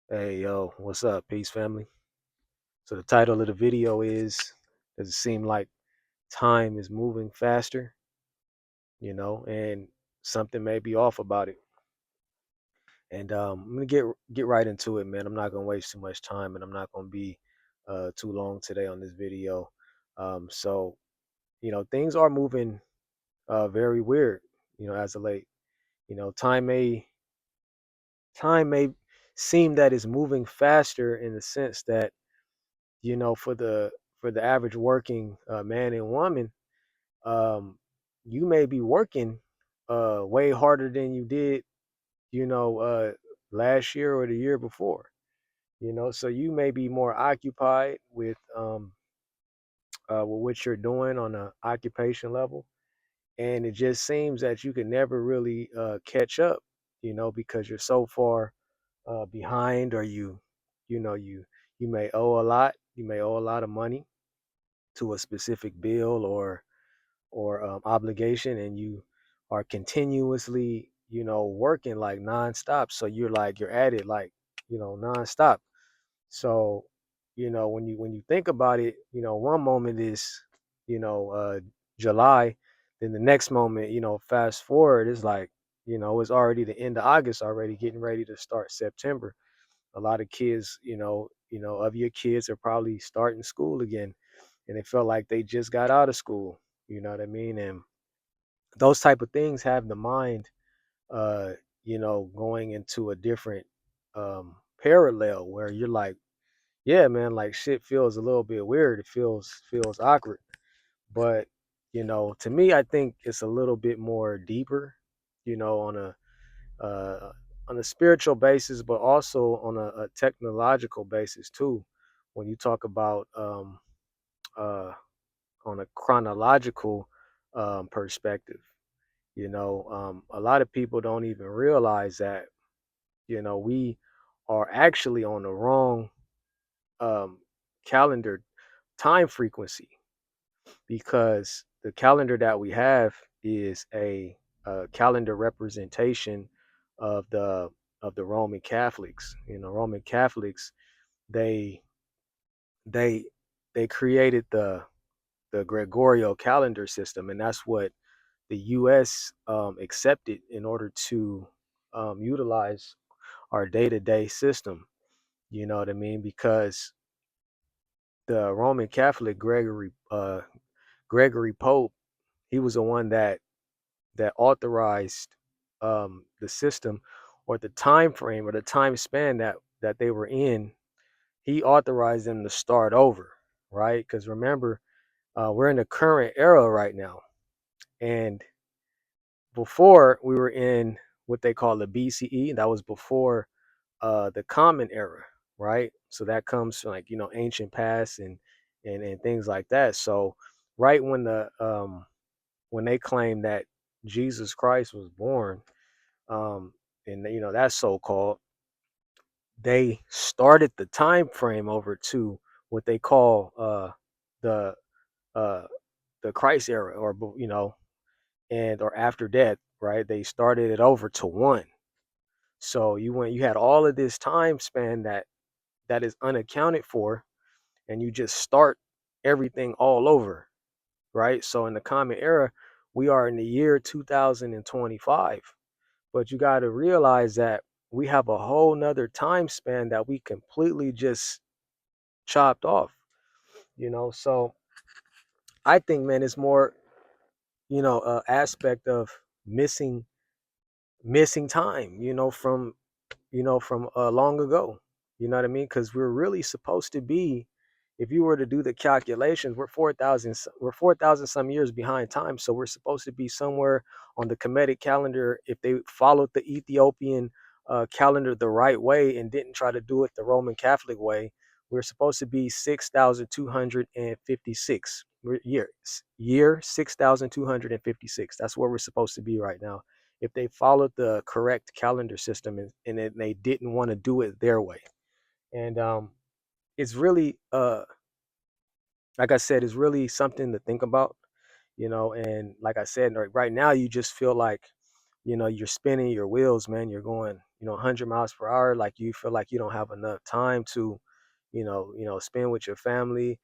Hey, yo, what's up, peace family? So the title of the video is, does it seem like time is moving faster? And something may be off about it. And I'm gonna get right into it, man. I'm not gonna waste too much time, and I'm not gonna be too long today on this video. Things are moving very weird. As of late, time may seem that it's moving faster in the sense that for the average working man and woman, um, you may be working way harder than you did, you know, uh, last year or the year before. So you may be more occupied with what you're doing on a occupation level, and it just seems that you can never really catch up, because you're so far behind, or you may owe a lot. You may owe a lot of money to a specific bill or obligation, and you are continuously working like nonstop. So you're at it like nonstop. So when you think about it, one moment is you know uh July, then the next moment, fast forward, is like it's already the end of August, already getting ready to start September. A lot of kids, of your kids are probably starting school again, and they felt like they just got out of school. You know what I mean? And those type of things have the mind, uh, going into a different parallel where you're like, yeah, man, like shit feels a little bit weird. It feels awkward. But to me, I think it's a little bit more deeper, you know, on a uh, on a spiritual basis, but also on a technological basis too. When you talk about uh, on a chronological perspective, a lot of people don't even realize that we are actually on the wrong um, calendar time frequency, because the calendar that we have is a calendar representation of the Roman Catholics. Roman Catholics, they they they created the Gregorial calendar system, and that's what the U.S. Accepted in order to utilize our day-to-day system. You know what I mean? Because the Roman Catholic Gregory Pope, he was the one that authorized the system, or the time frame, or the time span that they were in. He authorized them to start over, right? Because remember, we're in the current era right now, and before we were in what they call the BCE. That was before the Common Era, right? So that comes from, like, ancient past, and things like that. So right when they claim that Jesus Christ was born, um, and that's so called, they started the time frame over to what they call the uh, the Christ era, or and or after death, right? They started it over to one. So you had all of this time span that is unaccounted for, and you just start everything all over, right? So in the Common Era, we are in the year 2025, but you got to realize that we have a whole nother time span that we completely just chopped off. So I think, man, it's more aspect of missing missing time, from long ago. You know what I mean? Because we're really supposed to be, if you were to do the calculations, we're 4,000 some years behind time. So we're supposed to be somewhere on the Kemetic calendar, if they followed the Ethiopian calendar the right way and didn't try to do it the Roman Catholic way. We're supposed to be 6,256 year 6,256. That's where we're supposed to be right now, if they followed the correct calendar system, and they didn't want to do it their way. And it's really, like I said, it's really something to think about. And like I said, right now, you just feel like, you're spinning your wheels, man. You're going 100 miles per hour, like you feel like you don't have enough time to, spend with your family.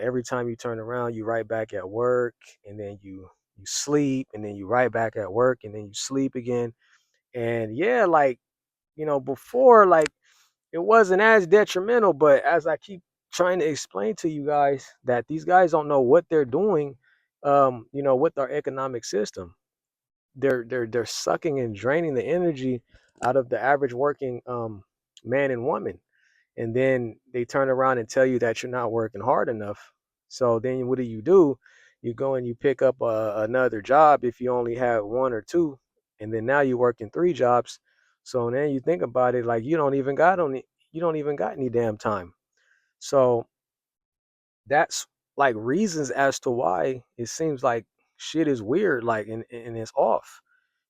Every time you turn around, you right back at work, and then you sleep, and then you right back at work, and then you sleep again. And yeah, like, before, like, it wasn't as detrimental, but as I keep trying to explain to you guys, that these guys don't know what they're doing, with our economic system. They're sucking and draining the energy out of the average working man and woman, and then they turn around and tell you that you're not working hard enough. So then what do? You go and you pick up another job if you only have one or two, and then now you're working three jobs. So then you think about it, like you don't even got any damn time. So that's like reasons as to why it seems like shit is weird, like, and it's off.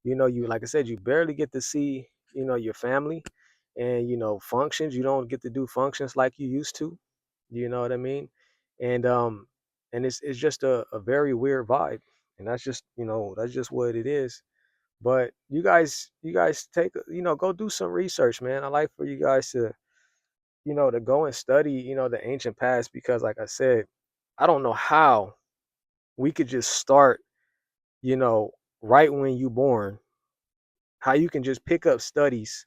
You, like I said, you barely get to see, your family, and functions. You don't get to do functions like you used to. You know what I mean? And it's just a very weird vibe. And that's just what it is. But you guys take, go do some research, man. I like for you guys to, to go and study, the ancient past, because like I said, I don't know how we could just start, you know, right when you born, how you can just pick up studies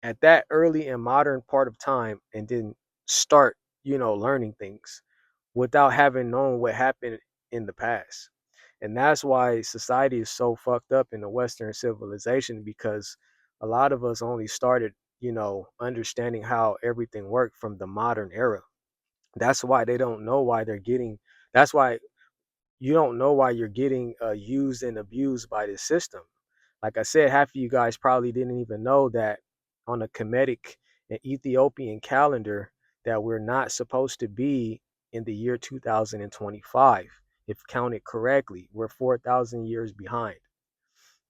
at that early and modern part of time, and then start, learning things without having known what happened in the past. And that's why society is so fucked up in the Western civilization, because a lot of us only started, understanding how everything worked from the modern era. That's why they don't know why they're getting, that's why you don't know why you're getting used and abused by this system. Like I said, half of you guys probably didn't even know that on a Kemetic and Ethiopian calendar, that we're not supposed to be in the year 2025. If counted correctly, we're 4,000 years behind.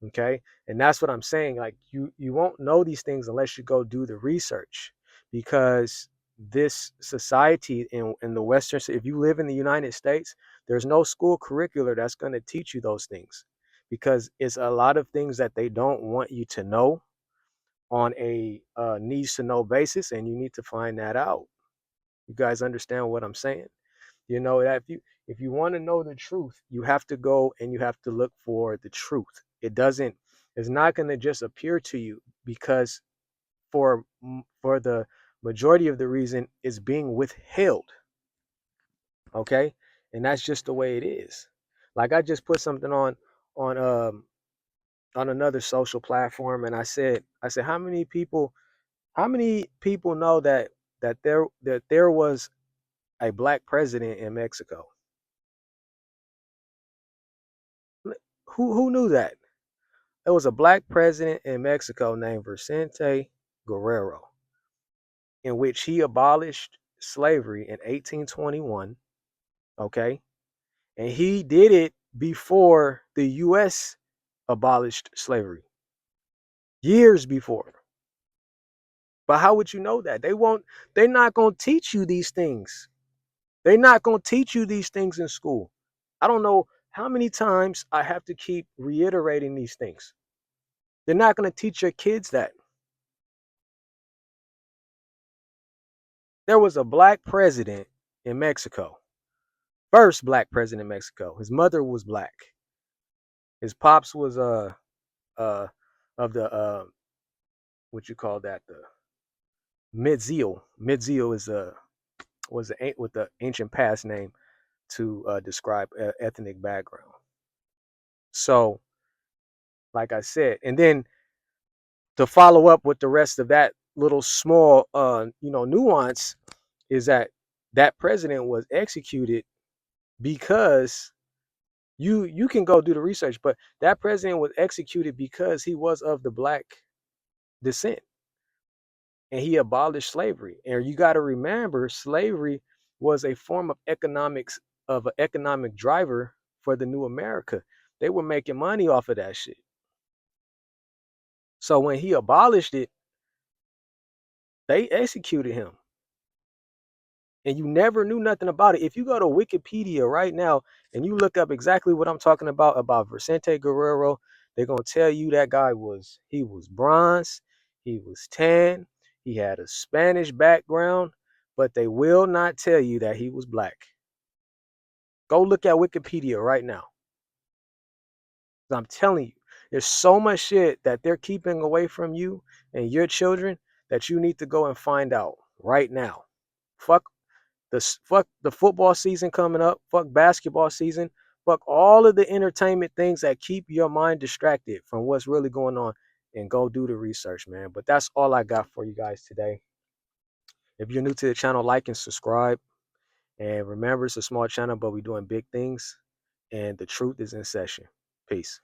Okay, and that's what I'm saying. Like, you won't know these things unless you go do the research, because this society in the Western, if you live in the United States, there's no school curricular that's going to teach you those things, because it's a lot of things that they don't want you to know on a needs to know basis, and you need to find that out. You guys understand what I'm saying? That if you want to know the truth, you have to go and you have to look for the truth. It's not going to just appear to you, because for the majority of the reason, it's being withheld. Okay, and that's just the way it is. Like, I just put something on on another social platform, and I said, how many people know that there was a black president in Mexico? Who knew that? There was a black president in Mexico named Vicente Guerrero, in which he abolished slavery in 1821. Okay, and he did it before the U.S. abolished slavery, years before. But how would you know that? They're not going to teach you these things. They're not going to teach you these things in school. I don't know how many times I have to keep reiterating these things. They're not going to teach your kids that. There was a black president in Mexico. First black president in Mexico. His mother was black. His pops was uh of the what you call that, the Midzil. Midzil is with the ancient past name to describe ethnic background. So, like I said, and then to follow up with the rest of that little small nuance, is that that president was executed because you can go do the research, but that president was executed because he was of the black descent, and he abolished slavery. And you got to remember, slavery was a form of economics, of an economic driver for the new America. They were making money off of that shit. So when he abolished it, they executed him, and you never knew nothing about it. If you go to Wikipedia right now and you look up exactly what I'm talking about Vicente Guerrero, they're gonna tell you that guy was bronze. he was tan, he had a Spanish background, but they will not tell you that he was black. Go look at Wikipedia right now. I'm telling you, there's so much shit that they're keeping away from you and your children that you need to go and find out right now. Fuck fuck the football season coming up. Fuck basketball season. Fuck all of the entertainment things that keep your mind distracted from what's really going on, and go do the research, man. But that's all I got for you guys today. If you're new to the channel, like and subscribe. And remember, it's a small channel, but we're doing big things. And the truth is in session. Peace.